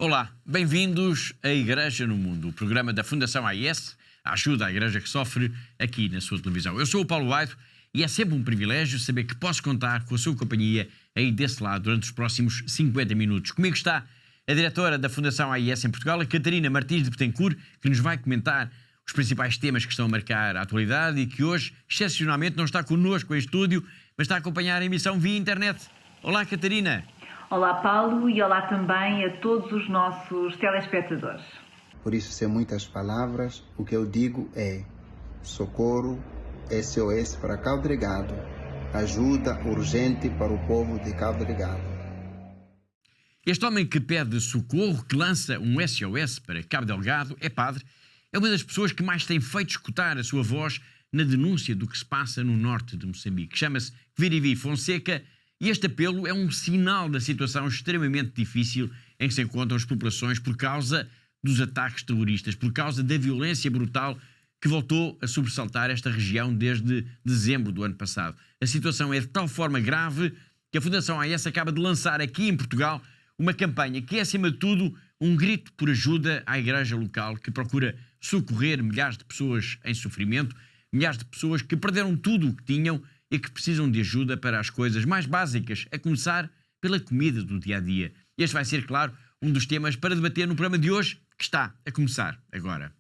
Olá, bem-vindos à Igreja no Mundo, o programa da Fundação AIS, a ajuda à Igreja que sofre, aqui na sua televisão. Eu sou o Paulo Aito e é sempre um privilégio saber que posso contar com a sua companhia aí desse lado durante os próximos 50 minutos. Comigo está a diretora da Fundação AIS em Portugal, a Catarina Martins de Betancourt, que nos vai comentar os principais temas que estão a marcar a atualidade e que hoje, excepcionalmente, não está connosco em estúdio, mas está a acompanhar a emissão via internet. Olá, Catarina. Olá, Paulo, e olá também a todos os nossos telespectadores. Por isso, sem muitas palavras, o que eu digo é socorro, SOS para Cabo Delgado, ajuda urgente para o povo de Cabo Delgado. Este homem que pede socorro, que lança um SOS para Cabo Delgado, é padre, é uma das pessoas que mais tem feito escutar a sua voz na denúncia do que se passa no norte de Moçambique. Chama-se Virivi Fonseca e este apelo é um sinal da situação extremamente difícil em que se encontram as populações por causa dos ataques terroristas, por causa da violência brutal que voltou a sobressaltar esta região desde dezembro do ano passado. A situação é de tal forma grave que a Fundação AIS acaba de lançar aqui em Portugal uma campanha que é, acima de tudo, um grito por ajuda à igreja local que procura socorrer milhares de pessoas em sofrimento, milhares de pessoas que perderam tudo o que tinham e que precisam de ajuda para as coisas mais básicas, a começar pela comida do dia-a-dia. Este vai ser, claro, um dos temas para debater no programa de hoje, que está a começar agora.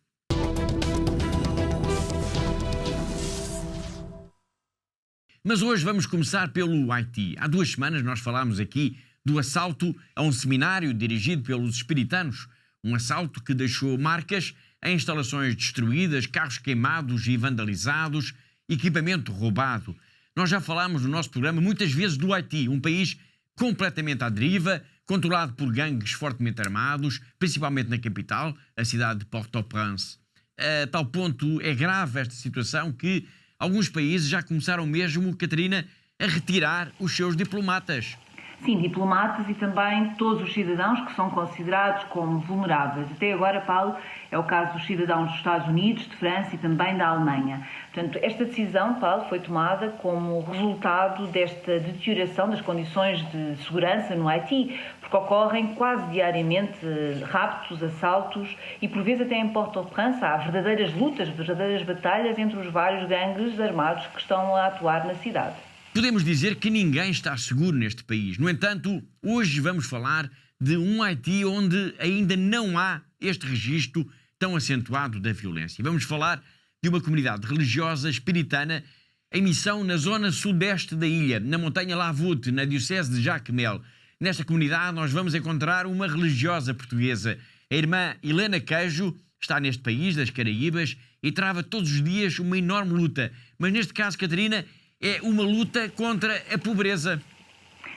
Mas hoje vamos começar pelo Haiti. Há 2 semanas nós falámos aqui do assalto a um seminário dirigido pelos espiritanos, um assalto que deixou marcas em instalações destruídas, carros queimados e vandalizados, equipamento roubado. Nós já falámos no nosso programa muitas vezes do Haiti, um país completamente à deriva, controlado por gangues fortemente armados, principalmente na capital, a cidade de Port-au-Prince. A tal ponto é grave esta situação que alguns países já começaram mesmo, Catarina, a retirar os seus diplomatas. Sim, diplomatas e também todos os cidadãos que são considerados como vulneráveis. Até agora, Paulo, é o caso dos cidadãos dos Estados Unidos, de França e também da Alemanha. Portanto, esta decisão, Paulo, foi tomada como resultado desta deterioração das condições de segurança no Haiti, porque ocorrem quase diariamente raptos, assaltos e, por vezes, até em Port-au-Prince há verdadeiras lutas, verdadeiras batalhas entre os vários gangues armados que estão a atuar na cidade. Podemos dizer que ninguém está seguro neste país. No entanto, hoje vamos falar de um Haiti onde ainda não há este registro tão acentuado da violência. Vamos falar de uma comunidade religiosa espiritana em missão na zona sudeste da ilha, na montanha Lavute, na diocese de Jacmel. Nesta comunidade nós vamos encontrar uma religiosa portuguesa. A irmã Helena Queijo está neste país das Caraíbas e trava todos os dias uma enorme luta. Mas neste caso, Catarina, é uma luta contra a pobreza.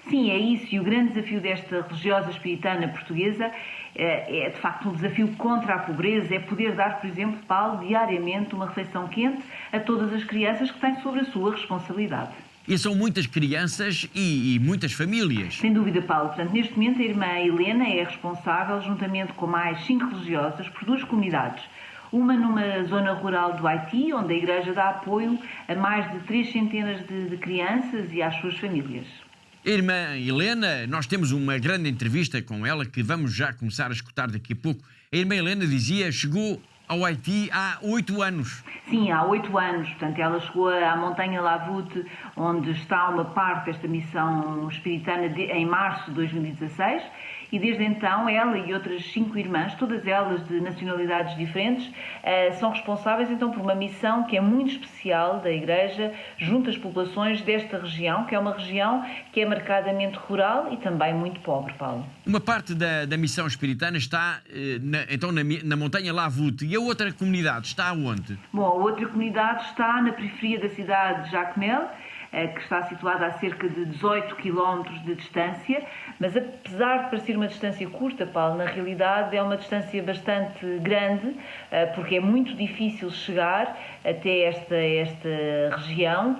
Sim, é isso. E o grande desafio desta religiosa espiritana portuguesa é de facto um desafio contra a pobreza, é poder dar, por exemplo, Paulo, diariamente uma refeição quente a todas as crianças que têm sobre a sua responsabilidade. E são muitas crianças e muitas famílias. Sem dúvida, Paulo. Portanto, neste momento, a irmã Helena é responsável, juntamente com mais 5 religiosas, por 2 comunidades. Uma numa zona rural do Haiti, onde a Igreja dá apoio a mais de 3 centenas de crianças e às suas famílias. Irmã Helena, nós temos uma grande entrevista com ela que vamos já começar a escutar daqui a pouco. A irmã Helena dizia, chegou ao Haiti há 8 anos. Sim, há 8 anos. Portanto, ela chegou à montanha Lavute, onde está uma parte desta missão espiritana em março de 2016. E desde então ela e outras 5 irmãs, todas elas de nacionalidades diferentes, são responsáveis então por uma missão que é muito especial da Igreja junto às populações desta região, que é uma região que é marcadamente rural e também muito pobre, Paulo. Uma parte da missão espiritana está na montanha Lavute e a outra comunidade está onde? Bom, a outra comunidade está na periferia da cidade de Jacmel, que está situada a cerca de 18 km de distância, mas apesar de parecer uma distância curta, Paulo, na realidade é uma distância bastante grande, porque é muito difícil chegar até esta região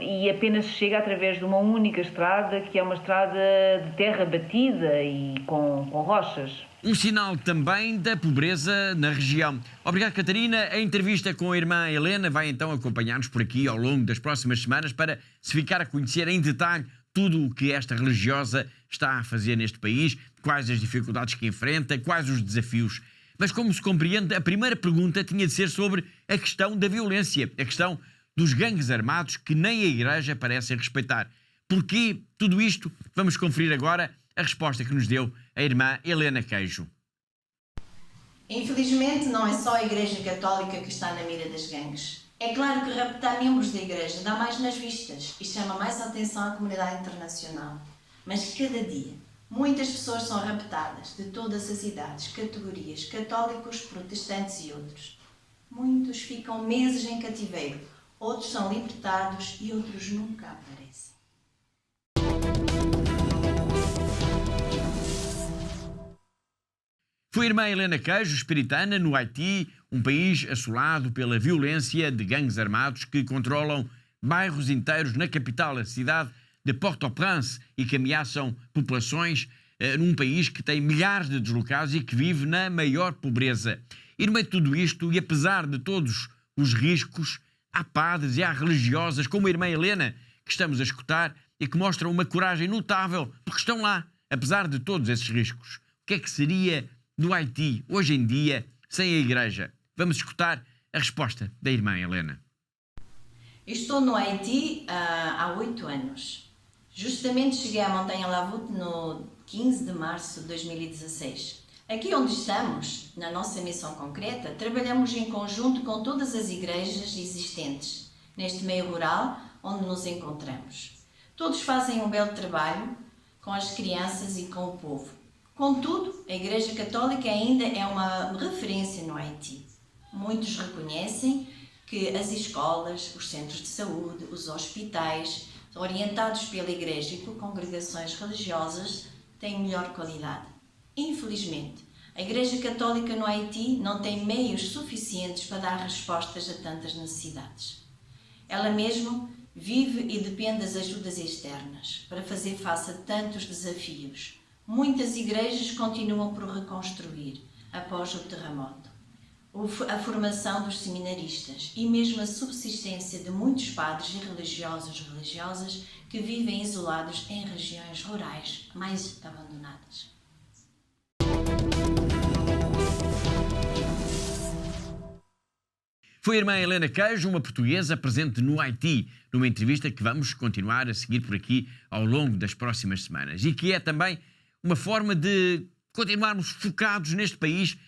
e apenas se chega através de uma única estrada, que é uma estrada de terra batida e com rochas. Um sinal também da pobreza na região. Obrigado, Catarina. A entrevista com a irmã Helena vai então acompanhar-nos por aqui ao longo das próximas semanas para se ficar a conhecer em detalhe tudo o que esta religiosa está a fazer neste país quais as dificuldades que enfrenta, quais os desafios. Mas como se compreende, a primeira pergunta tinha de ser sobre a questão da violência, a questão dos gangues armados que nem a Igreja parece respeitar. Porquê tudo isto? Vamos conferir agora a resposta que nos deu a irmã Helena Queijo. Infelizmente, não é só a Igreja Católica que está na mira das gangues. É claro que raptar membros da Igreja dá mais nas vistas e chama mais a atenção à comunidade internacional. Mas cada dia, muitas pessoas são raptadas de todas as idades, categorias, católicos, protestantes e outros. Muitos ficam meses em cativeiro, outros são libertados e outros nunca aparecem. Foi a irmã Helena Queijo, espiritana, no Haiti, um país assolado pela violência de gangues armados que controlam bairros inteiros na capital, a cidade de Port-au-Prince, e que ameaçam populações num país que tem milhares de deslocados e que vive na maior pobreza. E no meio de tudo isto, e apesar de todos os riscos, há padres e há religiosas, como a irmã Helena, que estamos a escutar e que mostram uma coragem notável, porque estão lá, apesar de todos esses riscos. O que é que seria do Haiti, hoje em dia, sem a Igreja? Vamos escutar a resposta da irmã Helena. Estou no Haiti há 8 anos. Justamente cheguei à Montanha Lavute no 15 de março de 2016. Aqui onde estamos, na nossa missão concreta, trabalhamos em conjunto com todas as igrejas existentes neste meio rural onde nos encontramos. Todos fazem um belo trabalho com as crianças e com o povo. Contudo, a Igreja Católica ainda é uma referência no Haiti. Muitos reconhecem que as escolas, os centros de saúde, os hospitais, orientados pela Igreja e por congregações religiosas, têm melhor qualidade. Infelizmente, a Igreja Católica no Haiti não tem meios suficientes para dar respostas a tantas necessidades. Ela mesma vive e depende das ajudas externas para fazer face a tantos desafios. Muitas igrejas continuam por reconstruir após o terremoto. A formação dos seminaristas e mesmo a subsistência de muitos padres e religiosas que vivem isolados em regiões rurais mais abandonadas. Foi a irmã Helena Queijo, uma portuguesa presente no Haiti, numa entrevista que vamos continuar a seguir por aqui ao longo das próximas semanas e que é também uma forma de continuarmos focados neste país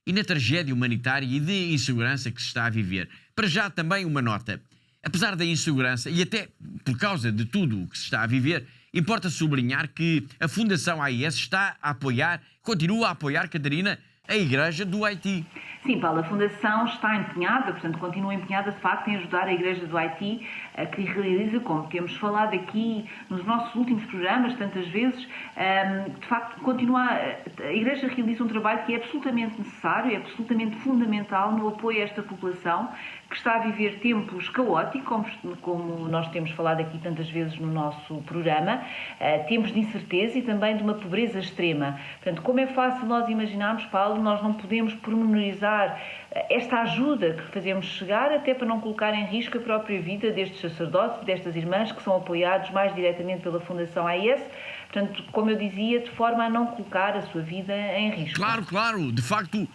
e na tragédia humanitária e de insegurança que se está a viver. Para já também uma nota. Apesar da insegurança e até por causa de tudo o que se está a viver, importa sublinhar que a Fundação AIS está a apoiar, continua a apoiar, Catarina, a Igreja do Haiti. Sim, Paulo, a Fundação está empenhada, portanto, continua empenhada, de facto, em ajudar a Igreja do Haiti, que realiza, como temos falado aqui nos nossos últimos programas, tantas vezes, de facto, a Igreja realiza um trabalho que é absolutamente necessário, é absolutamente fundamental no apoio a esta população, que está a viver tempos caóticos, como nós temos falado aqui tantas vezes no nosso programa, tempos de incerteza e também de uma pobreza extrema. Portanto, como é fácil nós imaginarmos, Paulo, nós não podemos pormenorizar esta ajuda que fazemos chegar, até para não colocar em risco a própria vida destes sacerdotes e destas irmãs que são apoiados mais diretamente pela Fundação AIS, portanto, como eu dizia, de forma a não colocar a sua vida em risco. Claro, de facto,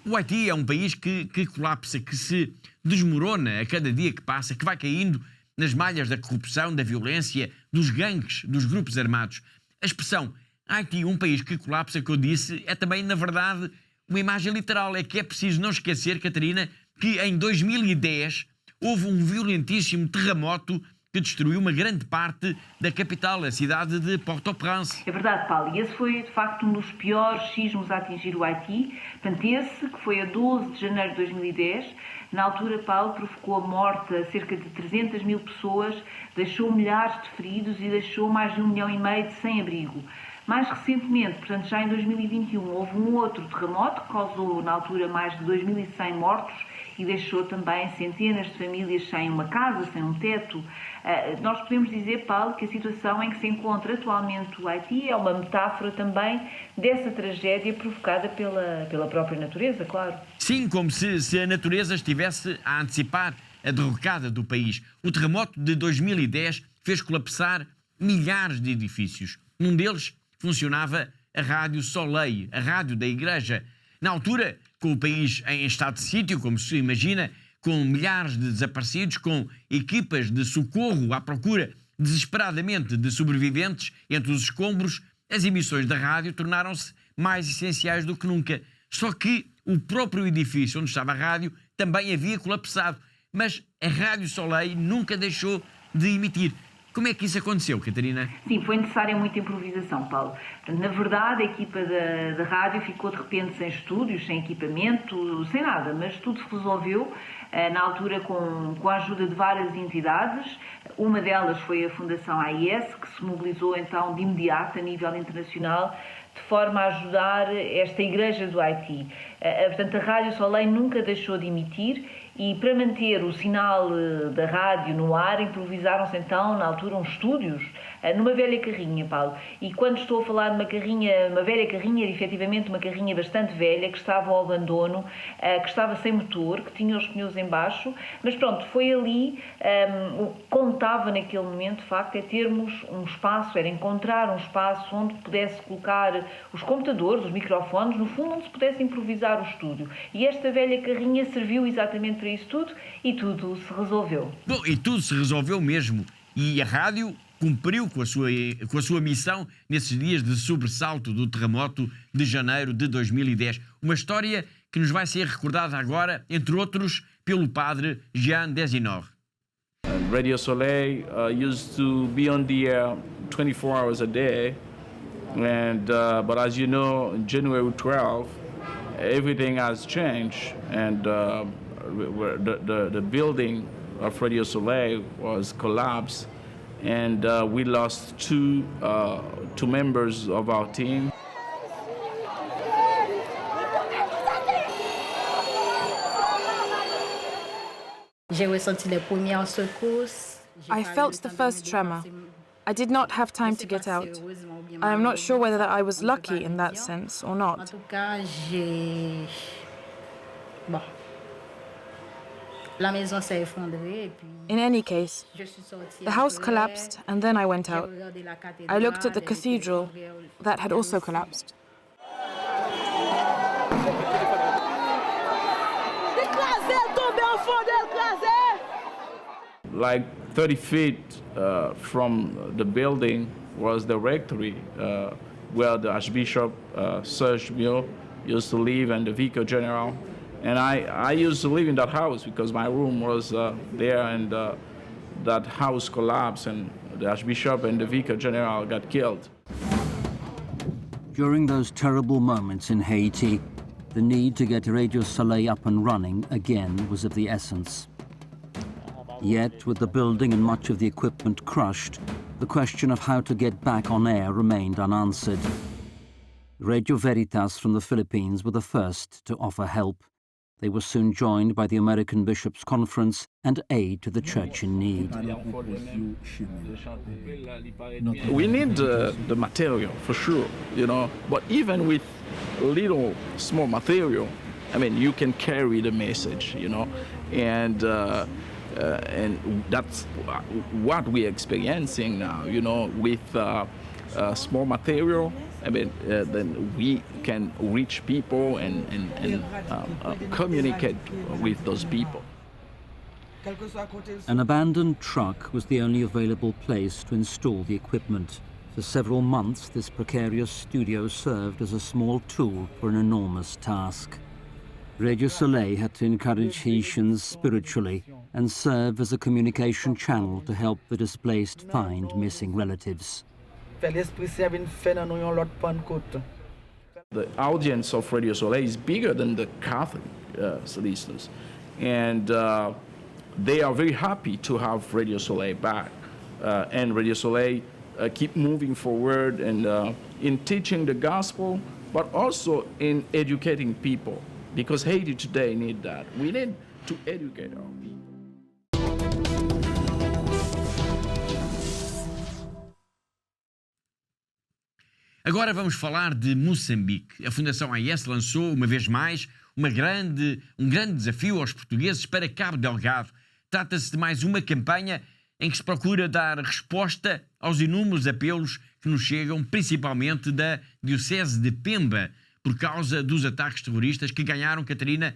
o Haiti é um país que colapsa, que se desmorona a cada dia que passa, que vai caindo nas malhas da corrupção, da violência, dos gangues, dos grupos armados. A expressão Haiti, um país que colapsa, que eu disse, é também, na verdade, uma imagem literal. É que é preciso não esquecer, Catarina, que em 2010 houve um violentíssimo terremoto que destruiu uma grande parte da capital, a cidade de Port-au-Prince. É verdade, Paulo, e esse foi, de facto, um dos piores sismos a atingir o Haiti. Portanto, esse, que foi a 12 de janeiro de 2010, na altura, Paulo, provocou a morte a cerca de 300 mil pessoas, deixou milhares de feridos e deixou mais de 1,5 milhão de sem-abrigo. Mais recentemente, portanto, já em 2021, houve um outro terremoto que causou, na altura, mais de 2.100 mortos e deixou também centenas de famílias sem uma casa, sem um teto. Nós podemos dizer, Paulo, que a situação em que se encontra atualmente o Haiti é uma metáfora também dessa tragédia provocada pela própria natureza, claro. Sim, como se a natureza estivesse a antecipar a derrocada do país. O terremoto de 2010 fez colapsar milhares de edifícios. Um deles funcionava a Rádio Soleil, a rádio da Igreja. Na altura, com o país em estado de sítio, como se imagina, com milhares de desaparecidos, com equipas de socorro à procura desesperadamente de sobreviventes entre os escombros, as emissões da rádio tornaram-se mais essenciais do que nunca. Só que o próprio edifício onde estava a rádio também havia colapsado, mas a Rádio Soleil nunca deixou de emitir. Como é que isso aconteceu, Catarina? Sim, foi necessária muita improvisação, Paulo. Portanto, na verdade, a equipa da rádio ficou de repente sem estúdios, sem equipamento, sem nada, mas tudo se resolveu na altura com a ajuda de várias entidades. Uma delas foi a Fundação AIS, que se mobilizou então de imediato a nível internacional de forma a ajudar esta igreja do Haiti. Portanto, a Rádio Soleil nunca deixou de emitir e para manter o sinal da rádio no ar improvisaram-se então na altura uns estúdios numa velha carrinha, Paulo. E quando estou a falar de uma velha carrinha, era efetivamente uma carrinha bastante velha que estava ao abandono, que estava sem motor, que tinha os pneus em baixo, mas pronto, foi ali o que contava naquele momento, de facto, é termos um espaço, era encontrar um espaço onde pudesse colocar os computadores, os microfones, no fundo onde se pudesse improvisar o estúdio. E esta velha carrinha serviu exatamente para isso tudo e tudo se resolveu. Bom, e tudo se resolveu mesmo. E a rádio cumpriu com a sua missão nesses dias de sobressalto do terremoto de janeiro de 2010. Uma história que nos vai ser recordada agora, entre outros, pelo padre Jean Desinor. Radio Soleil used to be on the air 24 hours a day, but as you know, on January 12, everything has changed, and the building of Radio Soleil was collapsed, and we lost two members of our team. I felt the first tremor. I did not have time to get out. I am not sure whether I was lucky in that sense or not. In any case, the house collapsed and then I went out. I looked at the cathedral that had also collapsed. Like 30 feet from the building was the rectory where the Archbishop Serge Mio used to live and the Vicar General. And I used to live in that house because my room was there, and that house collapsed and the Archbishop and the Vicar General got killed. During those terrible moments in Haiti, the need to get Radio Soleil up and running again was of the essence. Yet, with the building and much of the equipment crushed, the question of how to get back on air remained unanswered. Radio Veritas from the Philippines were the first to offer help. They were soon joined by the American Bishops' Conference and aid to the church in need. We need the material, for sure, but even with little, small material, I mean, you can carry the message, and that's what we're experiencing now, with small material. I mean, then we can reach people and communicate with those people. An abandoned truck was the only available place to install the equipment. For several months, this precarious studio served as a small tool for an enormous task. Radio Soleil had to encourage Haitians spiritually and serve as a communication channel to help the displaced find missing relatives. The audience of Radio Soleil is bigger than the Catholic listeners, and they are very happy to have Radio Soleil back, and Radio Soleil keep moving forward and in teaching the gospel, but also in educating people, because Haiti today need that. We need to educate our people. Agora vamos falar de Moçambique. A Fundação AIS lançou, uma vez mais, um grande desafio aos portugueses para Cabo Delgado. Trata-se de mais uma campanha em que se procura dar resposta aos inúmeros apelos que que nos chegam principalmente da Diocese de Pemba, por causa dos ataques terroristas que ganharam, Catarina,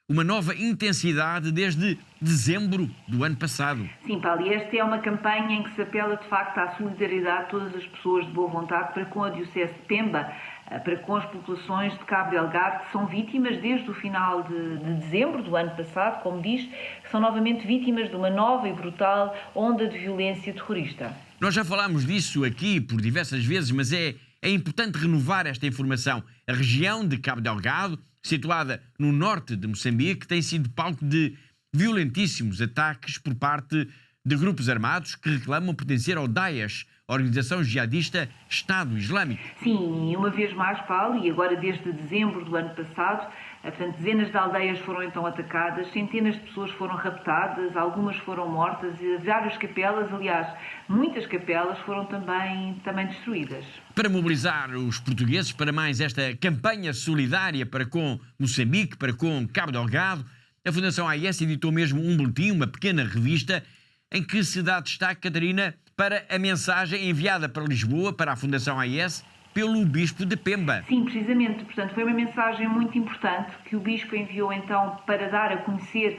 uma nova intensidade desde dezembro do ano passado. Sim, Paulo, e esta é uma campanha em que se apela de facto à solidariedade de todas as pessoas de boa vontade para com a Diocese de Pemba, para com as populações de Cabo Delgado, que são vítimas desde o final de dezembro do ano passado, como diz, que são novamente vítimas de uma nova e brutal onda de violência terrorista. Nós já falámos disso aqui por diversas vezes, mas é importante renovar esta informação. A região de Cabo Delgado, situada no norte de Moçambique, tem sido palco de violentíssimos ataques por parte de grupos armados que reclamam pertencer ao Daesh, a organização jihadista Estado Islâmico. Sim, e uma vez mais, Paulo, e agora desde dezembro do ano passado, portanto, dezenas de aldeias foram então atacadas, centenas de pessoas foram raptadas, algumas foram mortas e várias capelas, aliás, muitas capelas foram também destruídas. Para mobilizar os portugueses para mais esta campanha solidária para com Moçambique, para com Cabo Delgado, a Fundação AIS editou mesmo um boletim, uma pequena revista, em que se dá destaque, Catarina, para a mensagem enviada para Lisboa, para a Fundação AIS, pelo Bispo de Pemba. Sim, precisamente. Portanto, foi uma mensagem muito importante que o Bispo enviou então para dar a conhecer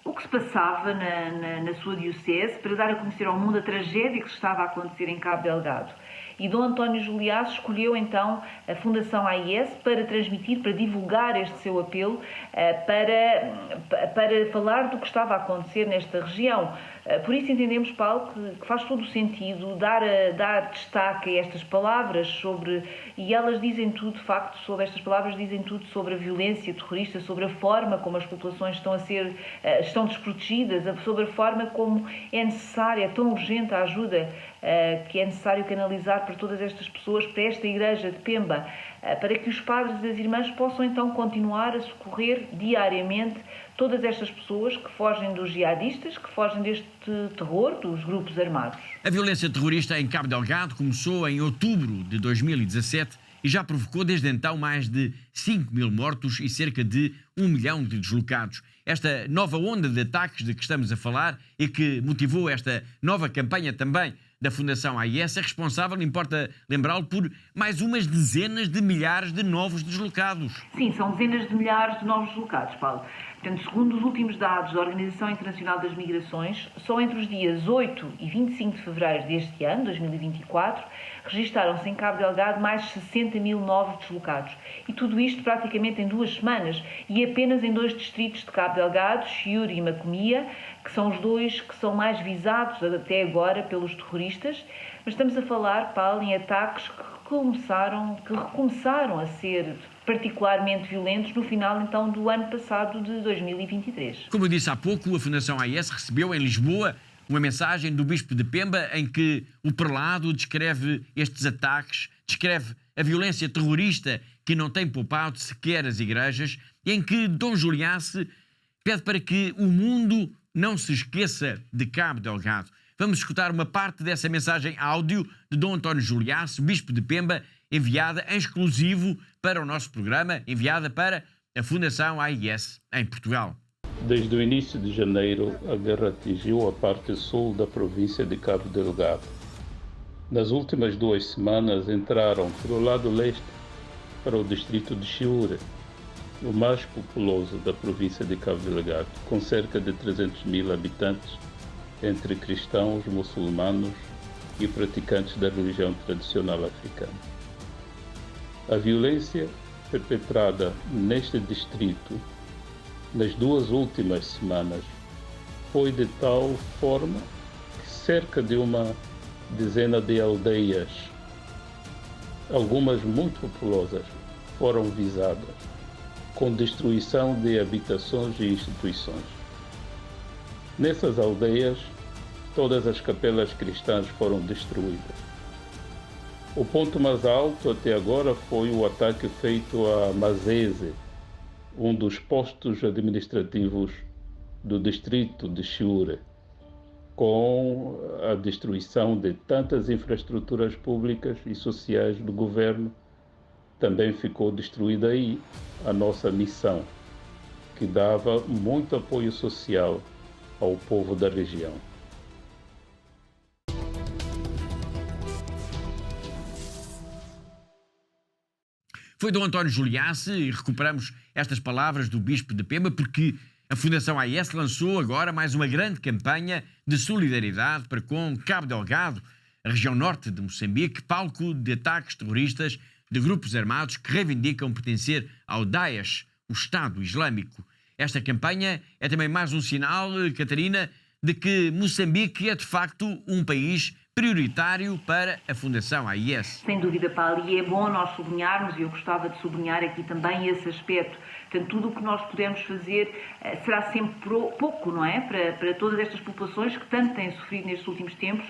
o que se passava na sua diocese, para dar a conhecer ao mundo a tragédia que se estava a acontecer em Cabo Delgado. E Dom António Juliás escolheu então a Fundação AIS para transmitir, para divulgar este seu apelo, para falar do que estava a acontecer nesta região. Por isso entendemos, Paulo, que faz todo o sentido dar destaque a estas palavras e elas dizem tudo, de facto, estas palavras dizem tudo sobre a violência terrorista, sobre a forma como as populações estão desprotegidas, sobre a forma como é necessária, é tão urgente a ajuda que é necessário canalizar para todas estas pessoas, para esta igreja de Pemba, para que os padres e as irmãs possam então continuar a socorrer diariamente todas estas pessoas que fogem dos jihadistas, que fogem deste terror dos grupos armados. A violência terrorista em Cabo Delgado começou em outubro de 2017 e já provocou desde então mais de 5.000 mortos e cerca de 1 milhão de deslocados. Esta nova onda de ataques de que estamos a falar e que motivou esta nova campanha também da Fundação AIS é responsável, não importa lembrá-lo, por mais umas dezenas de milhares de novos deslocados. Sim, são dezenas de milhares de novos deslocados, Paulo. Portanto, segundo os últimos dados da Organização Internacional das Migrações, só entre os dias 8 e 25 de fevereiro deste ano, 2024, registaram-se em Cabo Delgado mais de 60.000 novos deslocados. E tudo isto praticamente em 2 semanas e apenas em 2 distritos de Cabo Delgado, Chiure e Macomia, que são os 2 que são mais visados até agora pelos terroristas. Mas estamos a falar, Paulo, em ataques que recomeçaram a ser particularmente violentos no final, então, do ano passado de 2023. Como eu disse há pouco, a Fundação AIS recebeu em Lisboa uma mensagem do Bispo de Pemba em que o prelado descreve estes ataques, descreve a violência terrorista que não tem poupado sequer as igrejas e em que Dom Juliás pede para que o mundo não se esqueça de Cabo Delgado. Vamos escutar uma parte dessa mensagem áudio de Dom António Juliás, Bispo de Pemba, enviada em exclusivo para o nosso programa, enviada para a Fundação AIS em Portugal. Desde o início de janeiro, a guerra atingiu a parte sul da província de Cabo Delgado. Nas últimas 2 semanas, entraram pelo lado leste para o distrito de Chiure, o mais populoso da província de Cabo Delgado, com cerca de 300.000 habitantes, entre cristãos, muçulmanos e praticantes da religião tradicional africana. A violência perpetrada neste distrito nas 2 últimas semanas foi de tal forma que cerca de uma dezena de aldeias, algumas muito populosas, foram visadas, com destruição de habitações e instituições. Nessas aldeias, todas as capelas cristãs foram destruídas. O ponto mais alto até agora foi o ataque feito a Mazeze, um dos postos administrativos do distrito de Chiure, com a destruição de tantas infraestruturas públicas e sociais do governo. Também ficou destruída aí a nossa missão, que dava muito apoio social ao povo da região. Foi Dom António Juliace e recuperamos estas palavras do Bispo de Pemba porque a Fundação AES lançou agora mais uma grande campanha de solidariedade para com Cabo Delgado, a região norte de Moçambique, palco de ataques terroristas de grupos armados que reivindicam pertencer ao Daesh, o Estado Islâmico. Esta campanha é também mais um sinal, Catarina, de que Moçambique é de facto um país prioritário para a Fundação AES. Sem dúvida, Paulo, e é bom nós sublinharmos, e eu gostava de sublinhar aqui também esse aspecto. Portanto, tudo o que nós pudermos fazer será sempre pouco, não é? Para todas estas populações que tanto têm sofrido nestes últimos tempos,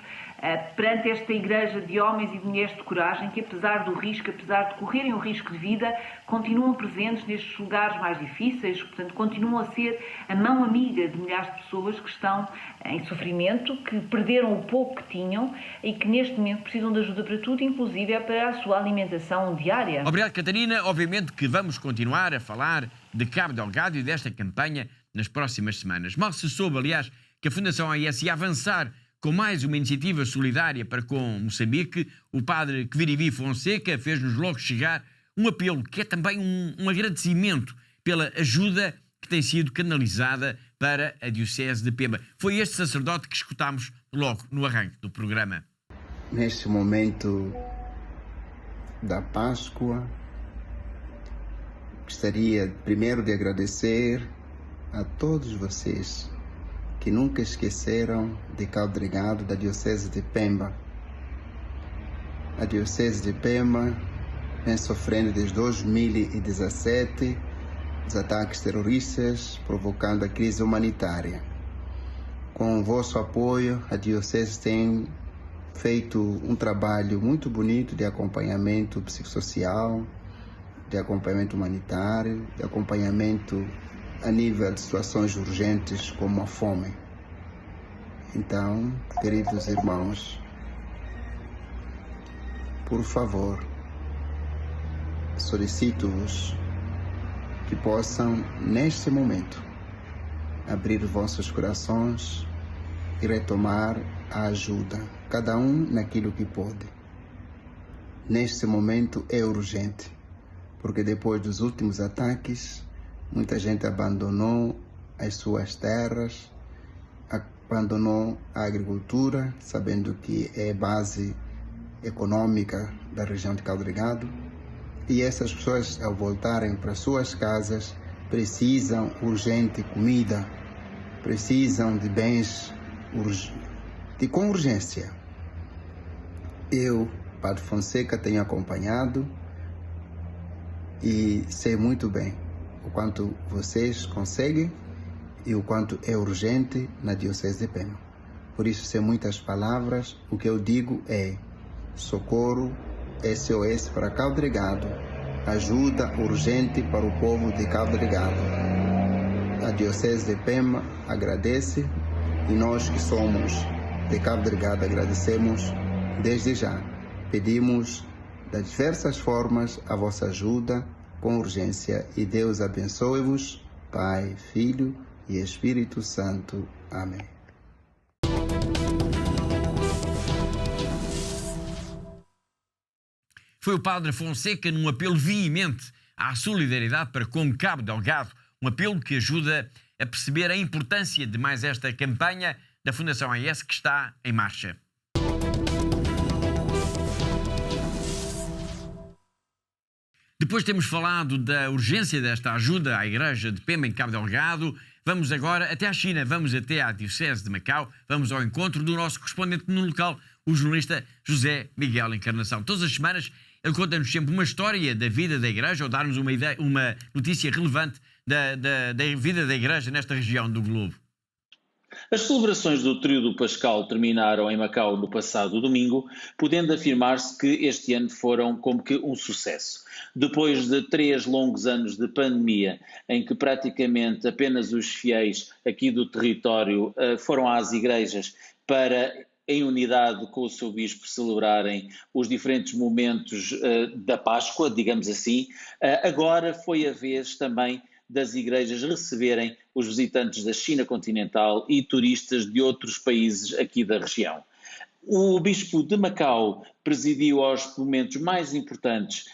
perante esta igreja de homens e de mulheres de coragem que, apesar do risco, apesar de correrem o risco de vida, continuam presentes nestes lugares mais difíceis, portanto, continuam a ser a mão amiga de milhares de pessoas que estão em sofrimento, que perderam o pouco que tinham e que neste momento precisam de ajuda para tudo, inclusive para a sua alimentação diária. Obrigado, Catarina. Obviamente que vamos continuar a falar de Cabo Delgado e desta campanha nas próximas semanas. Mal se soube, aliás, que a Fundação AES ia avançar com mais uma iniciativa solidária para com Moçambique. O padre Quirivi Fonseca fez-nos logo chegar um apelo que é também um agradecimento pela ajuda que tem sido canalizada para a Diocese de Pemba. Foi este sacerdote que escutámos logo no arranque do programa. Neste momento da Páscoa, gostaria primeiro de agradecer a todos vocês que nunca esqueceram de Cabo Delgado, da Diocese de Pemba. A Diocese de Pemba vem sofrendo desde 2017 os ataques terroristas, provocando a crise humanitária. Com o vosso apoio, a Diocese tem feito um trabalho muito bonito de acompanhamento psicossocial, de acompanhamento humanitário, de acompanhamento a nível de situações urgentes como a fome. Então, queridos irmãos, por favor, solicito-vos que possam, neste momento, abrir vossos corações e retomar a ajuda, cada um naquilo que pode. Neste momento é urgente, porque depois dos últimos ataques, muita gente abandonou as suas terras, abandonou a agricultura, sabendo que é base econômica da região de Cabo Delgado. E essas pessoas, ao voltarem para suas casas, precisam urgente comida, precisam de bens com urgência. Eu, Padre Fonseca, tenho acompanhado e sei muito bem o quanto vocês conseguem e o quanto é urgente na Diocese de Pemba. Por isso, sem muitas palavras, o que eu digo é socorro, SOS para Cabo Delgado, ajuda urgente para o povo de Cabo Delgado. A Diocese de Pemba agradece e nós que somos de Cabo Delgado agradecemos desde já. Pedimos de diversas formas a vossa ajuda com urgência e Deus abençoe-vos, Pai, Filho e Espírito Santo. Amém. Foi o Padre Fonseca num apelo veemente à solidariedade para com Cabo Delgado, um apelo que ajuda a perceber a importância de mais esta campanha da Fundação AES que está em marcha. Depois temos falado da urgência desta ajuda à Igreja de Pemba em Cabo Delgado. Vamos agora até à China, vamos até à Diocese de Macau, vamos ao encontro do nosso correspondente no local, o jornalista José Miguel Encarnação. Todas as semanas ele conta-nos sempre uma história da vida da Igreja ou dar-nos uma notícia relevante da vida da Igreja nesta região do globo. As celebrações do Tríodo Pascal terminaram em Macau no passado domingo, podendo afirmar-se que este ano foram como que um sucesso. Depois de 3 longos anos de pandemia, em que praticamente apenas os fiéis aqui do território foram às igrejas para, em unidade com o seu bispo, celebrarem os diferentes momentos da Páscoa, digamos assim, agora foi a vez também das igrejas receberem os visitantes da China continental e turistas de outros países aqui da região. O Bispo de Macau presidiu aos momentos mais importantes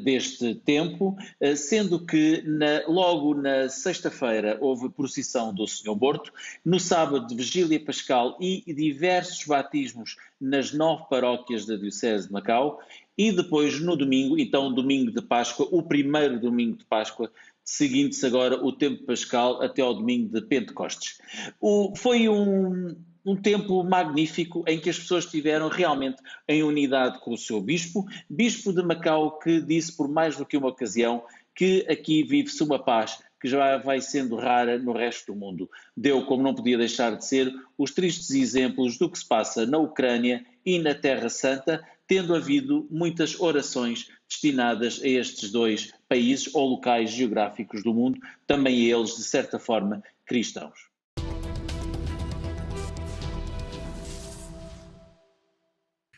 deste tempo, sendo que logo na sexta-feira houve procissão do Senhor Morto, no sábado de Vigília Pascal e diversos batismos nas 9 paróquias da Diocese de Macau, e depois no domingo, então domingo de Páscoa, o primeiro domingo de Páscoa, seguindo-se agora o tempo pascal até ao domingo de Pentecostes. Foi um tempo magnífico em que as pessoas estiveram realmente em unidade com o seu bispo de Macau, que disse por mais do que uma ocasião que aqui vive-se uma paz que já vai sendo rara no resto do mundo. Deu, como não podia deixar de ser, os tristes exemplos do que se passa na Ucrânia e na Terra Santa, tendo havido muitas orações destinadas a estes 2 países ou locais geográficos do mundo, também eles, de certa forma, cristãos.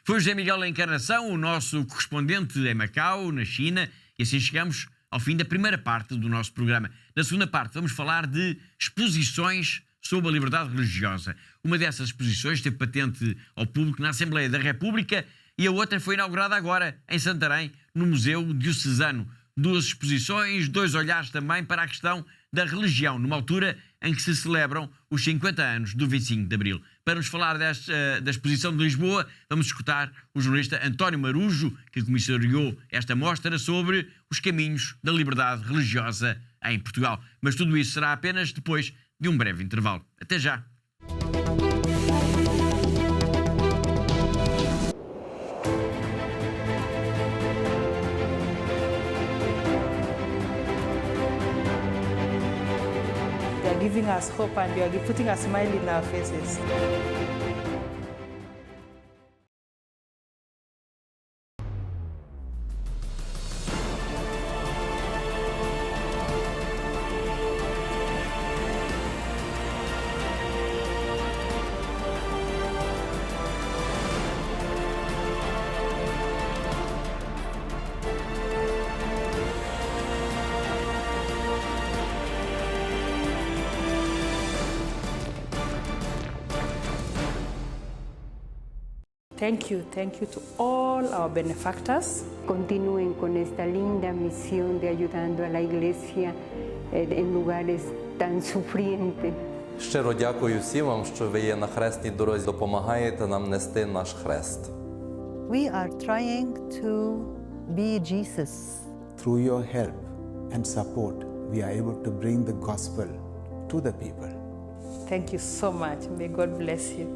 Foi José Miguel Encarnação, o nosso correspondente em Macau, na China, e assim chegamos ao fim da primeira parte do nosso programa. Na segunda parte vamos falar de exposições sobre a liberdade religiosa. Uma dessas exposições teve patente ao público na Assembleia da República e a outra foi inaugurada agora em Santarém, no Museu Diocesano. 2 exposições, 2 olhares também para a questão da religião, numa altura em que se celebram os 50 anos do 25 de Abril. Para nos falar da exposição de Lisboa, vamos escutar o jornalista António Marujo, que comissariou esta mostra sobre os caminhos da liberdade religiosa em Portugal. Mas tudo isso será apenas depois de um breve intervalo. Até já! Giving us hope and you are putting a smile in our faces. Thank you to all our benefactors. Continúen con esta linda misión de ayudando a la Iglesia en lugares tan sufrientes. Щиро дякую всім вам, що ви є на хресній дорозі, допомагаєте нам нести наш хрест. We are trying to be Jesus. Through your help and support, we are able to bring the gospel to the people. Thank you so much. May God bless you.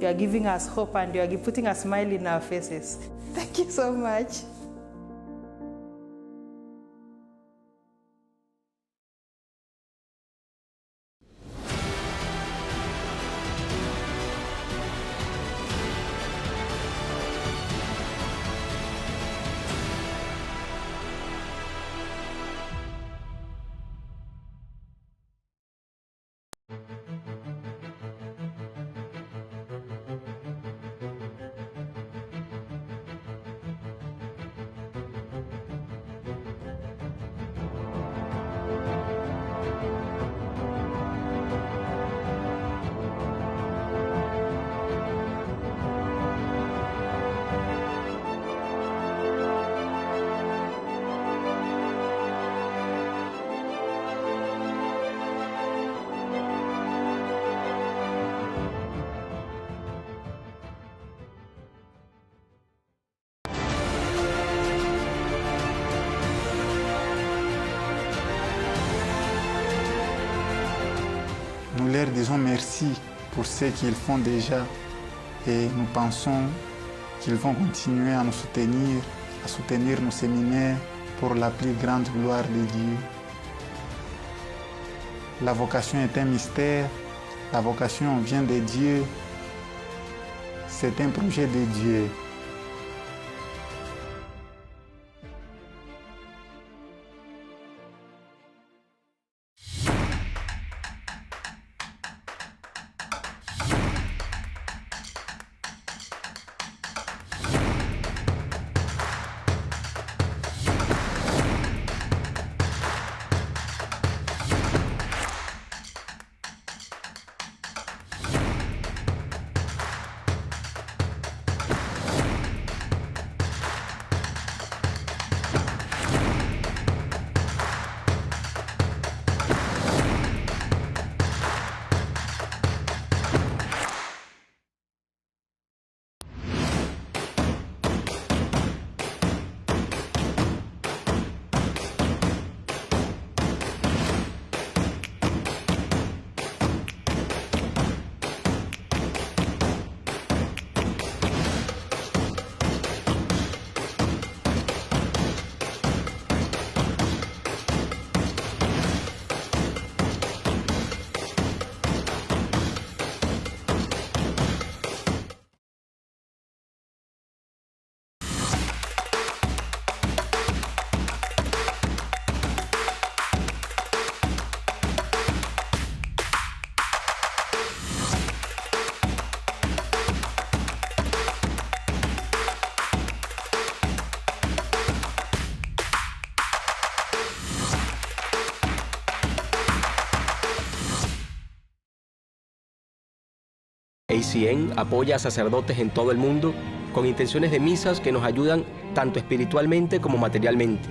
You are giving us hope and you are putting a smile in our faces. Thank you so much. Nous leur disons merci pour ce qu'ils font déjà et nous pensons qu'ils vont continuer à nous soutenir, à soutenir nos séminaires pour la plus grande gloire de Dieu. La vocation est un mystère, la vocation vient de Dieu, c'est un projet de Dieu. ACN apoya a sacerdotes en todo el mundo con intenciones de misas que nos ayudan tanto espiritualmente como materialmente,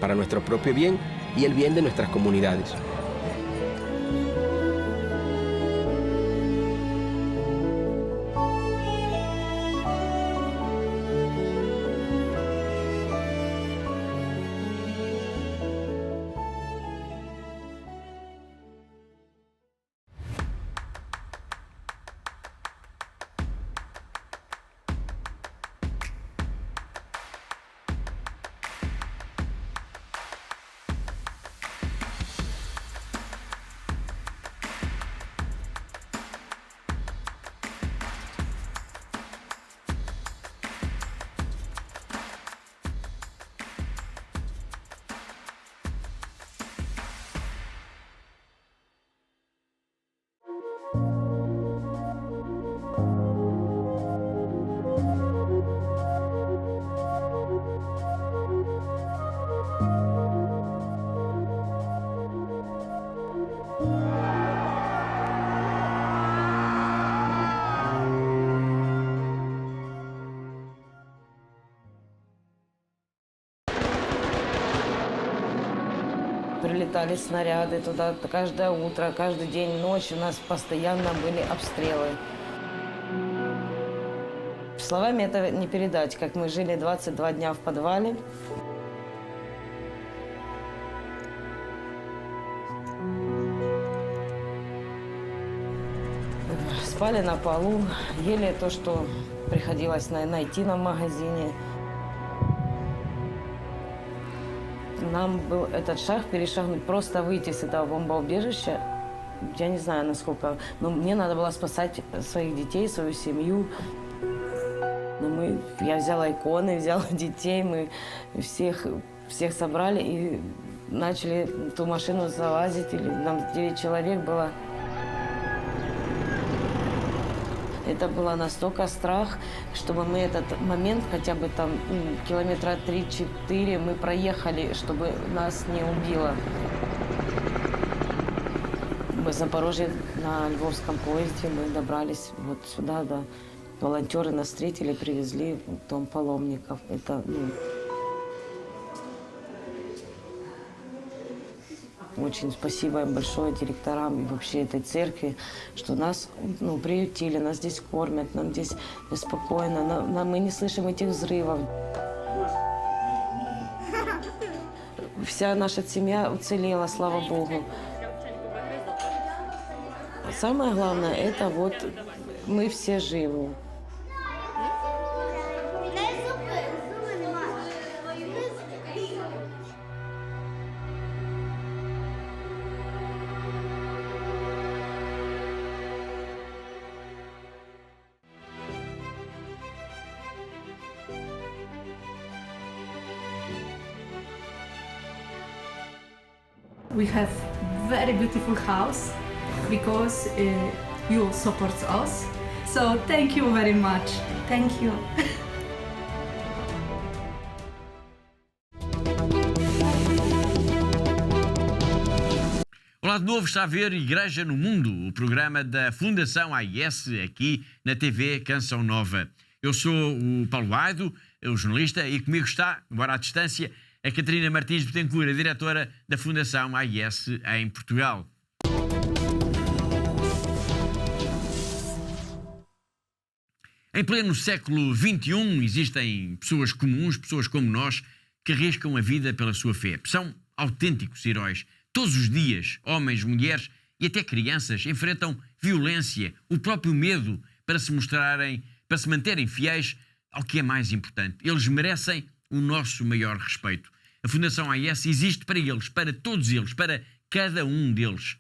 para nuestro propio bien y el bien de nuestras comunidades. Прилетали снаряды туда каждое утро, каждый день, ночь. У нас постоянно были обстрелы. Словами это не передать, как мы жили 22 дня в подвале. Спали на полу, ели то, что приходилось найти нам в магазине. Нам был этот шаг перешагнуть, просто выйти с этого бомбоубежища. Я не знаю, насколько, но мне надо было спасать своих детей, свою семью. Я взяла иконы, взяла детей, мы всех собрали и начали в ту машину залазить. Нам 9 человек было. Это было настолько страх, чтобы мы этот момент, хотя бы там километра 3-4 мы проехали, чтобы нас не убило. В Запорожье на Львовском поезде мы добрались вот сюда, да. Волонтеры нас встретили, привезли в дом паломников. Это, очень спасибо им большое директорам и вообще этой церкви, что нас приютили, нас здесь кормят, нам здесь спокойно, мы не слышим этих взрывов. Вся наша семья уцелела, слава Богу. Самое главное, это вот мы все живы. We have very beautiful house because you support us. So thank you very much. Thank you. Olá de novo, está a ver Igreja no Mundo, o programa da Fundação AIS aqui na TV Canção Nova. Eu sou o Paulo Aido, o jornalista, e comigo está, embora à distância, a Catarina Martins Betancourt, a diretora da Fundação AIS em Portugal. Em pleno século XXI existem pessoas comuns, pessoas como nós, que arriscam a vida pela sua fé. São autênticos heróis. Todos os dias, homens, mulheres e até crianças enfrentam violência, o próprio medo para se manterem fiéis ao que é mais importante. Eles merecem o nosso maior respeito. A Fundação AIS existe para eles, para todos eles, para cada um deles.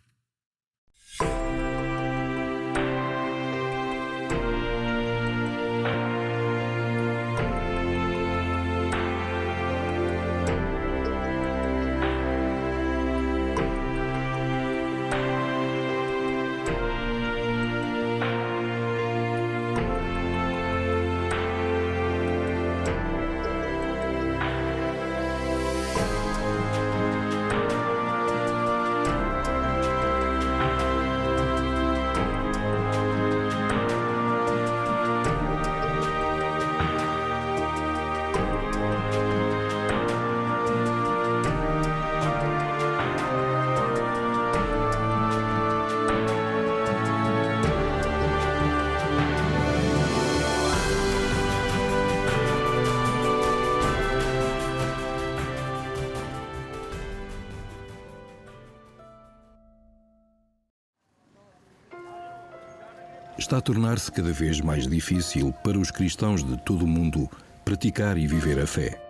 está a tornar-se cada vez mais difícil para os cristãos de todo o mundo praticar e viver a fé.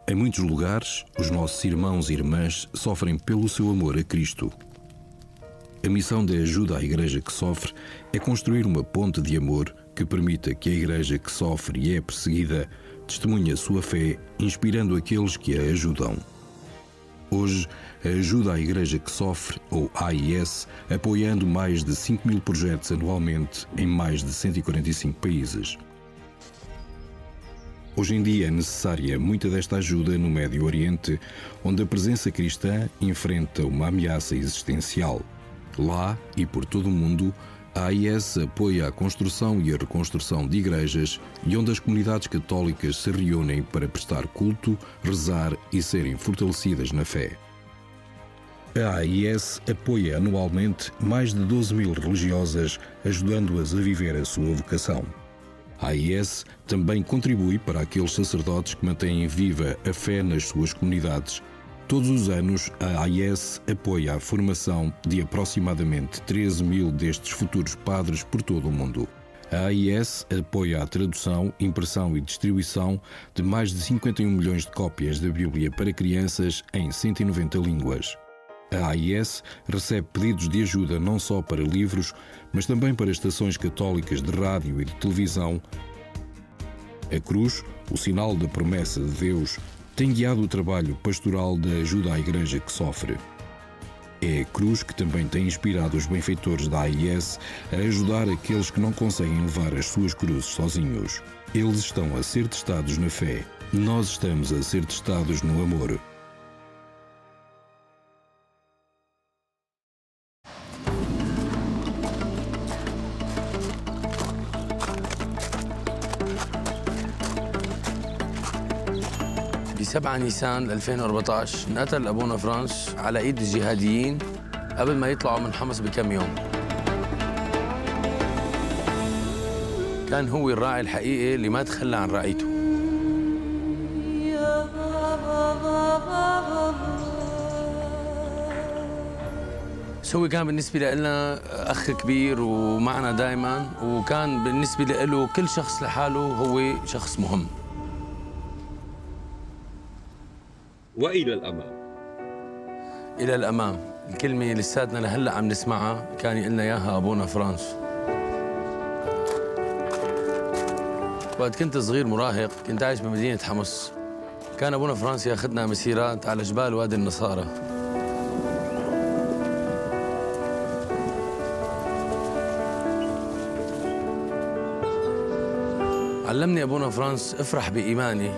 Em muitos lugares, os nossos irmãos e irmãs sofrem pelo seu amor a Cristo. A missão de ajuda à Igreja que sofre é construir uma ponte de amor que permita que a Igreja que sofre e é perseguida testemunhe a sua fé, inspirando aqueles que a ajudam. Hoje, a ajuda à Igreja que sofre, ou AIS, apoiando mais de 5.000 projetos anualmente em mais de 145 países. Hoje em dia é necessária muita desta ajuda no Médio Oriente, onde a presença cristã enfrenta uma ameaça existencial. Lá e por todo o mundo, a AIS apoia a construção e a reconstrução de igrejas e onde as comunidades católicas se reúnem para prestar culto, rezar e serem fortalecidas na fé. A AIS apoia anualmente mais de 12.000 religiosas, ajudando-as a viver a sua vocação. A AIS também contribui para aqueles sacerdotes que mantêm viva a fé nas suas comunidades. Todos os anos, a AIS apoia a formação de aproximadamente 13.000 destes futuros padres por todo o mundo. A AIS apoia a tradução, impressão e distribuição de mais de 51 milhões de cópias da Bíblia para crianças em 190 línguas. A AIS recebe pedidos de ajuda não só para livros, mas também para estações católicas de rádio e de televisão. A cruz, o sinal da promessa de Deus, tem guiado o trabalho pastoral da ajuda à Igreja que sofre. É a cruz que também tem inspirado os benfeitores da AIS a ajudar aqueles que não conseguem levar as suas cruzes sozinhos. Eles estão a ser testados na fé. Nós estamos a ser testados no amor. ب 7 نيسان 2014 انقتل أبونا فرانس على إيد الجهاديين قبل ما يطلعوا من حمص بكم يوم. كان هو الراعي الحقيقي اللي ما تخلى عن رعيته. هو كان بالنسبة لنا أخ كبير ومعنا دائما، وكان بالنسبة له كل شخص لحاله هو شخص مهم. وإلى الأمام. إلى الأمام، الكلمة لساتنا لهلا عم نسمعها كان يقلنا إياها أبونا فرانس. وقت كنت صغير مراهق كنت عايش بمدينة حمص. كان أبونا فرانس ياخذنا مسيرات على جبال وادي النصارى. علمني أبونا فرانس افرح بإيماني،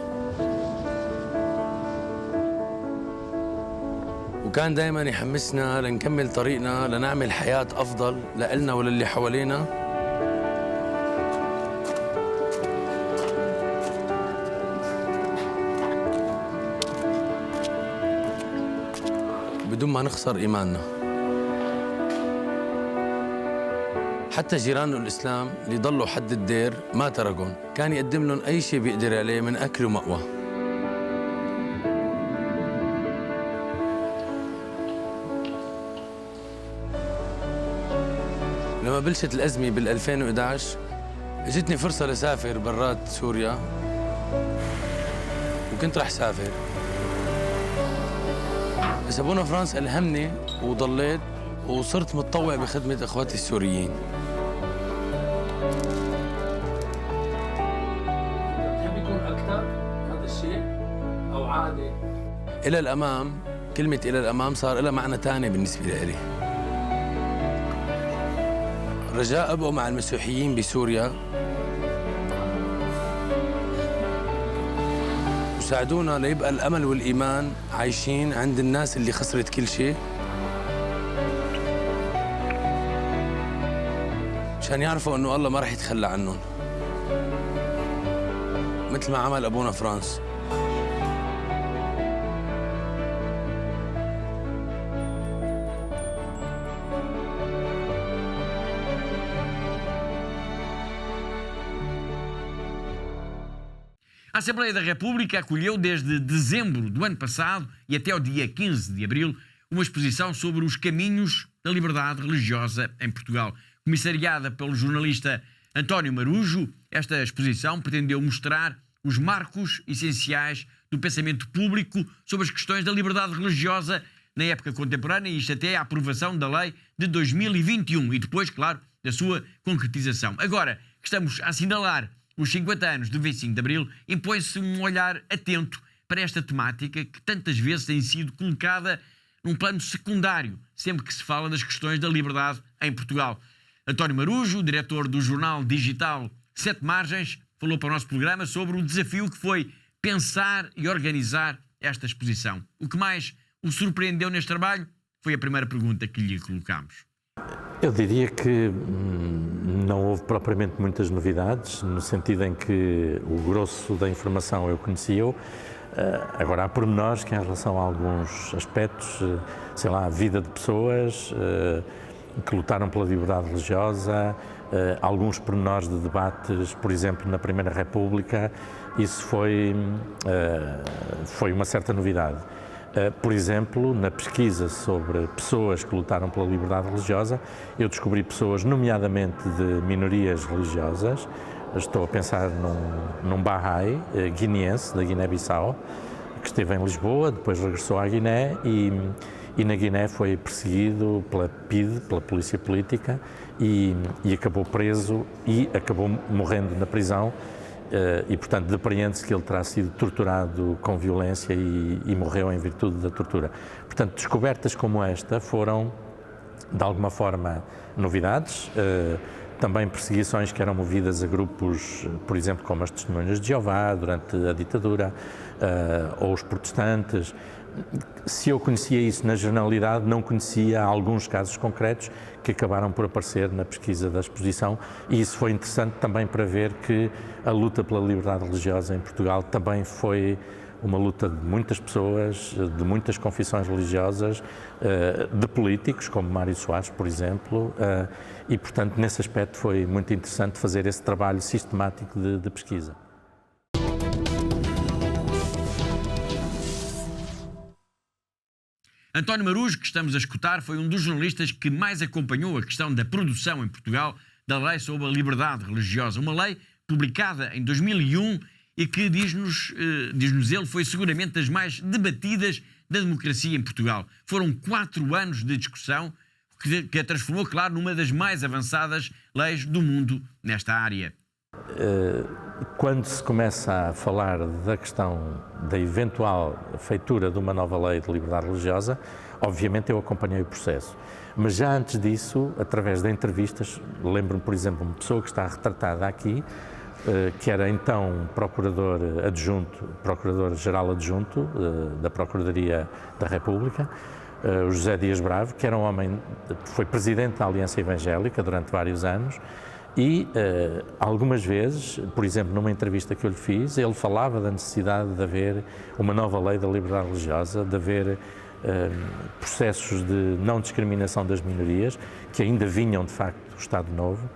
وكان دائما يحمسنا لنكمل طريقنا لنعمل حياة أفضل لإلنا وللي حوالينا. بدون ما نخسر إيماننا. حتى جيرانه الإسلام اللي ضلوا حد الدير ما تركهم، كان يقدم لهم أي شيء بيقدر عليه من أكل ومأوى. لما بلشت الأزمة بال2011 اجتني فرصة لسافر برات سوريا، وكنت رح سافر، بس أبونا فرانس ألهمني وضليت وصرت متطوع بخدمة إخواتي السوريين. بحب يكون أكثر هذا الشيء أو عادي. إلى الأمام، كلمة إلى الأمام صار لها معنى ثاني بالنسبة لي. رجاء أبقوا مع المسيحيين بسوريا وساعدونا ليبقى الأمل والإيمان عايشين عند الناس اللي خسرت كل شيء، عشان يعرفوا إنه الله ما رح يتخلى عنهم مثل ما عمل أبونا فرانس. A Assembleia da República acolheu desde dezembro do ano passado e até o dia 15 de abril uma exposição sobre os caminhos da liberdade religiosa em Portugal, Comissariada pelo jornalista António Marujo, esta exposição pretendeu mostrar os marcos essenciais do pensamento público sobre as questões da liberdade religiosa na época contemporânea, isto até à aprovação da lei de 2021 e depois, claro, da sua concretização. Agora que estamos a assinalar os 50 anos do 25 de Abril, impõe-se um olhar atento para esta temática que tantas vezes tem sido colocada num plano secundário, sempre que se fala das questões da liberdade em Portugal. António Marujo, diretor do jornal digital Sete Margens, falou para o nosso programa sobre o desafio que foi pensar e organizar esta exposição. O que mais o surpreendeu neste trabalho foi a primeira pergunta que lhe colocámos. Eu diria que não houve propriamente muitas novidades, no sentido em que o grosso da informação eu conhecia-o. Agora, há pormenores que, em relação a alguns aspectos, sei lá, a vida de pessoas que lutaram pela liberdade religiosa, alguns pormenores de debates, por exemplo, na Primeira República, isso foi uma certa novidade. Por exemplo, na pesquisa sobre pessoas que lutaram pela liberdade religiosa, eu descobri pessoas, nomeadamente de minorias religiosas. Estou a pensar num Bahá'í guineense, da Guiné-Bissau, que esteve em Lisboa, depois regressou à Guiné e na Guiné foi perseguido pela PIDE, pela Polícia Política, e acabou preso e acabou morrendo na prisão. E, portanto, depreende-se que ele terá sido torturado com violência e morreu em virtude da tortura. Portanto, descobertas como esta foram, de alguma forma, novidades. Também perseguições que eram movidas a grupos, por exemplo, como as Testemunhas de Jeová, durante a ditadura, ou os protestantes. Se eu conhecia isso na generalidade, não conhecia alguns casos concretos que acabaram por aparecer na pesquisa da exposição, e isso foi interessante também para ver que a luta pela liberdade religiosa em Portugal também foi uma luta de muitas pessoas, de muitas confissões religiosas, de políticos, como Mário Soares, por exemplo, e, portanto, nesse aspecto foi muito interessante fazer esse trabalho sistemático de pesquisa. António Marujo, que estamos a escutar, foi um dos jornalistas que mais acompanhou a questão da produção em Portugal da Lei sobre a Liberdade Religiosa, uma lei publicada em 2001 e que, diz-nos ele, foi seguramente das mais debatidas da democracia em Portugal. Foram 4 anos de discussão que a transformou, claro, numa das mais avançadas leis do mundo nesta área. Quando se começa a falar da questão da eventual feitura de uma nova lei de liberdade religiosa, obviamente eu acompanhei o processo. Mas já antes disso, através de entrevistas, lembro-me, por exemplo, uma pessoa que está retratada aqui, que era então Procurador-Geral Adjunto da Procuradoria da República, o José Dias Bravo, que era um homem, foi presidente da Aliança Evangélica durante vários anos, e algumas vezes, por exemplo, numa entrevista que eu lhe fiz, ele falava da necessidade de haver uma nova lei da liberdade religiosa, de haver processos de não discriminação das minorias, que ainda vinham, de facto, do Estado Novo,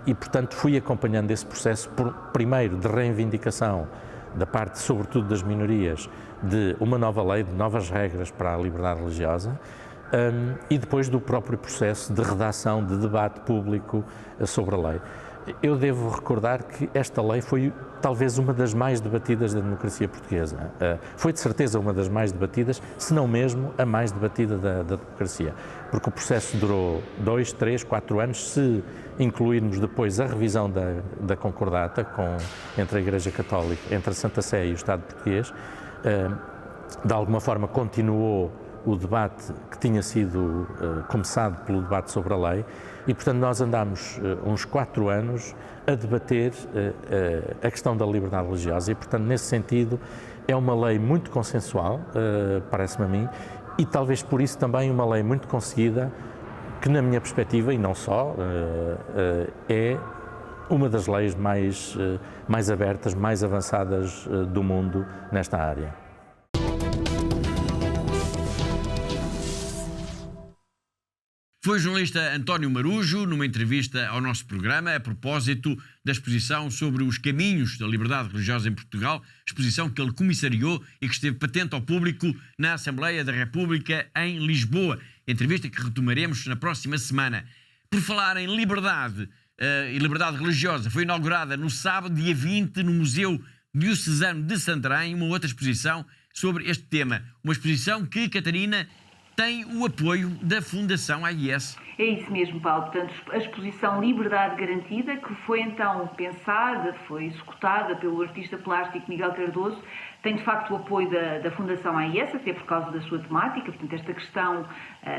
e, portanto, fui acompanhando esse processo, primeiro, de reivindicação da parte, sobretudo, das minorias, de uma nova lei, de novas regras para a liberdade religiosa, e depois do próprio processo de redação, de debate público sobre a lei. Eu devo recordar que esta lei foi talvez uma das mais debatidas da democracia portuguesa. Foi de certeza uma das mais debatidas, se não mesmo a mais debatida da democracia, porque o processo durou 2, 3, 4 anos, se incluirmos depois a revisão da concordata entre a Igreja Católica, entre a Santa Sé e o Estado português. De alguma forma continuou o debate que tinha sido começado pelo debate sobre a lei, e, portanto, nós andámos uns 4 anos a debater a questão da liberdade religiosa e, portanto, nesse sentido, é uma lei muito consensual, parece-me a mim, e talvez por isso também uma lei muito conseguida, que, na minha perspectiva, e não só, é uma das leis mais abertas, mais avançadas do mundo nesta área. Foi o jornalista António Marujo, numa entrevista ao nosso programa, a propósito da exposição sobre os caminhos da liberdade religiosa em Portugal, exposição que ele comissariou e que esteve patente ao público na Assembleia da República em Lisboa. Entrevista que retomaremos na próxima semana. Por falar em liberdade e liberdade religiosa, foi inaugurada no sábado, dia 20, no Museu Diocesano de Santarém, uma outra exposição sobre este tema. Uma exposição que, Catarina, tem o apoio da Fundação AIS. É isso mesmo, Paulo. Portanto, a exposição Liberdade Garantida, que foi então pensada, foi executada pelo artista plástico Miguel Cardoso, tem de facto o apoio da Fundação AIS, até por causa da sua temática, portanto, esta questão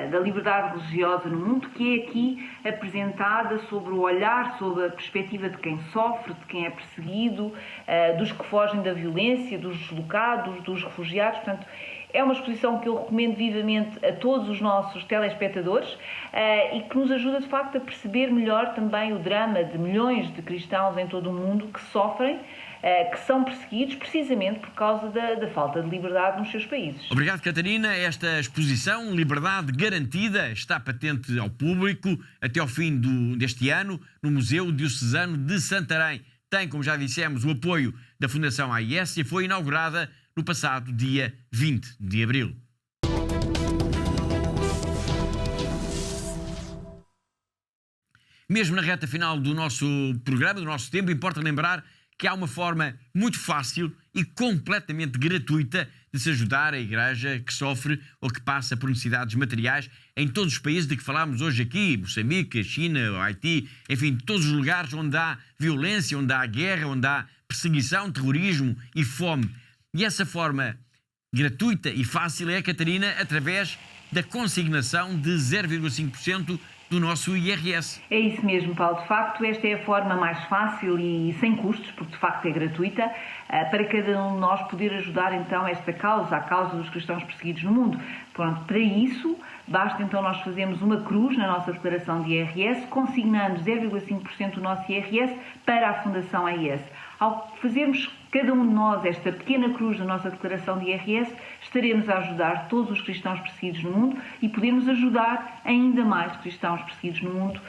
da liberdade religiosa no mundo, que é aqui apresentada sobre o olhar, sobre a perspectiva de quem sofre, de quem é perseguido, dos que fogem da violência, dos deslocados, dos refugiados. Portanto, é uma exposição que eu recomendo vivamente a todos os nossos telespectadores e que nos ajuda, de facto, a perceber melhor também o drama de milhões de cristãos em todo o mundo que sofrem, que são perseguidos precisamente por causa da falta de liberdade nos seus países. Obrigado, Catarina. Esta exposição, Liberdade Garantida, está patente ao público até ao fim deste ano no Museu Diocesano de Santarém. Tem, como já dissemos, o apoio da Fundação AIS e foi inaugurada no passado dia 20 de abril. Mesmo na reta final do nosso programa, do nosso tempo, importa lembrar que há uma forma muito fácil e completamente gratuita de se ajudar a Igreja que sofre ou que passa por necessidades materiais em todos os países de que falámos hoje aqui, Moçambique, China, Haiti, enfim, todos os lugares onde há violência, onde há guerra, onde há perseguição, terrorismo e fome. E essa forma gratuita e fácil é, Catarina, através da consignação de 0,5% do nosso IRS. É isso mesmo, Paulo. De facto, esta é a forma mais fácil e sem custos, porque de facto é gratuita, para cada um de nós poder ajudar então esta causa, a causa dos cristãos perseguidos no mundo. Pronto, para isso, basta então nós fazermos uma cruz na nossa declaração de IRS, consignando 0,5% do nosso IRS para a Fundação AIS. Ao fazermos cada um de nós esta pequena cruz na nossa declaração de IRS, estaremos a ajudar todos os cristãos perseguidos no mundo e podemos ajudar ainda mais cristãos perseguidos no mundo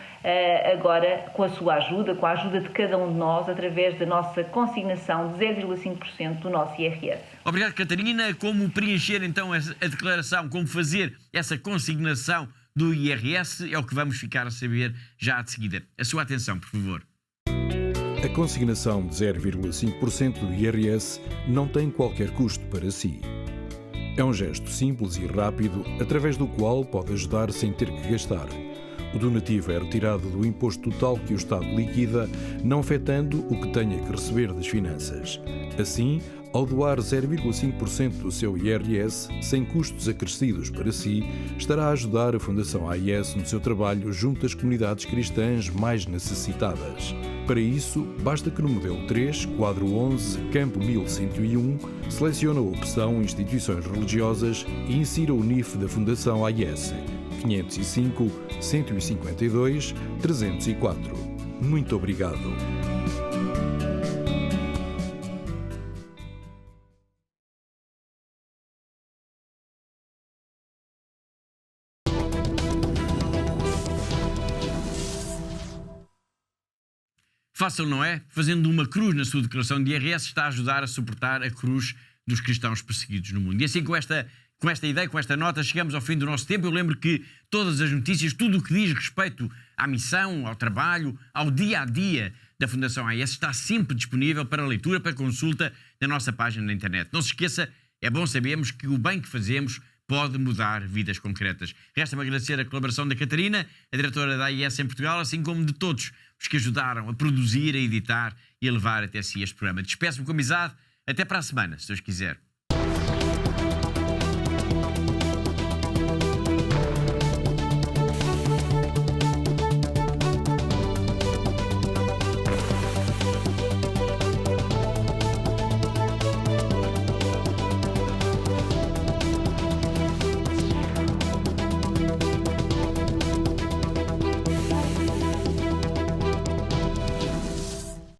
agora com a sua ajuda, com a ajuda de cada um de nós, através da nossa consignação de 0,5% do nosso IRS. Obrigado, Catarina. Como preencher então a declaração, como fazer essa consignação do IRS, é o que vamos ficar a saber já de seguida. A sua atenção, por favor. A consignação de 0,5% do IRS não tem qualquer custo para si. É um gesto simples e rápido, através do qual pode ajudar sem ter que gastar. O donativo é retirado do imposto total que o Estado liquida, não afetando o que tenha que receber das finanças. Assim, ao doar 0,5% do seu IRS, sem custos acrescidos para si, estará a ajudar a Fundação AIS no seu trabalho junto às comunidades cristãs mais necessitadas. Para isso, basta que no modelo 3, quadro 11, campo 1101, selecione a opção Instituições Religiosas e insira o NIF da Fundação AIS, 505 152 304. Muito obrigado. Fácil, não é? Fazendo uma cruz na sua declaração de IRS está a ajudar a suportar a cruz dos cristãos perseguidos no mundo. E assim, com esta ideia, com esta nota, chegamos ao fim do nosso tempo. Eu lembro que todas as notícias, tudo o que diz respeito à missão, ao trabalho, ao dia-a-dia da Fundação AIS está sempre disponível para leitura, para consulta na nossa página na internet. Não se esqueça, é bom sabermos que o bem que fazemos pode mudar vidas concretas. Resta-me agradecer a colaboração da Catarina, a diretora da AIS em Portugal, assim como de todos os que ajudaram a produzir, a editar e a levar até si este programa. Despeço-me com amizade. Até para a semana, se Deus quiser.